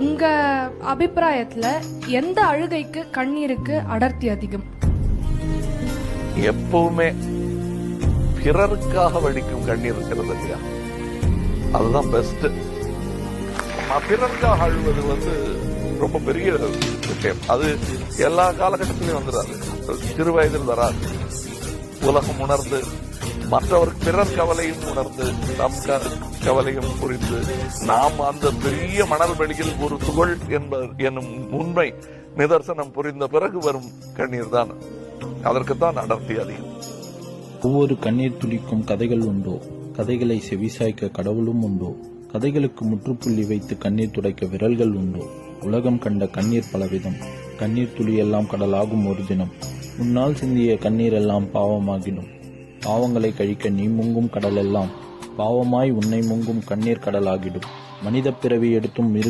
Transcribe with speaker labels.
Speaker 1: உங்க அபிப்பிராயத்துல எந்த அழுகைக்கு கண்ணீருக்கு அடர்த்தி அதிகம்?
Speaker 2: எப்பவுமே பிறருக்காக வடிக்கும் கண்ணீர் இருக்கிறது இல்லையா, அதுதான் பெஸ்ட். பிறருக்காக அழுவது ரொம்ப பெரிய விஷயம். அது எல்லா காலகட்டத்திலையும் வந்துடாது, சிறு வயதில் வராது. உலகம் உணர்ந்து மற்றவருக்கு பிறர் கவலையும் உணர்ந்து நம் கவலையும் புரிந்து நாம் அந்த பெரிய மணல் வெளியில் ஒரு துகள் என்னும் உண்மை நிதர்சனம் புரிந்த பிறகு வரும் கண்ணீர் தான். அதற்குத்தான் அடர்த்தி அதிகம்.
Speaker 3: ஒவ்வொரு கண்ணீர் துளிக்கும் கதைகள் உண்டோ? கதைகளை செவிசாய்க்க கடவுளும் உண்டோ? கதைகளுக்கு முற்றுப்புள்ளி வைத்து கண்ணீர் துடைக்க விரல்கள் உண்டோ? உலகம் கண்ட கண்ணீர் பலவிதம். கண்ணீர் துளி எல்லாம் கடலாகும் ஒரு தினம். முன்னால் சிந்திய கண்ணீர் எல்லாம் பாவமாகிடும். பாவங்களை கழிக்க நீ முங்கும் கடல் எல்லாம் பாவமாய் உன்னை முங்கும் கண்ணீர் கடலாகிடும். மனித பிறவி எடுத்தும்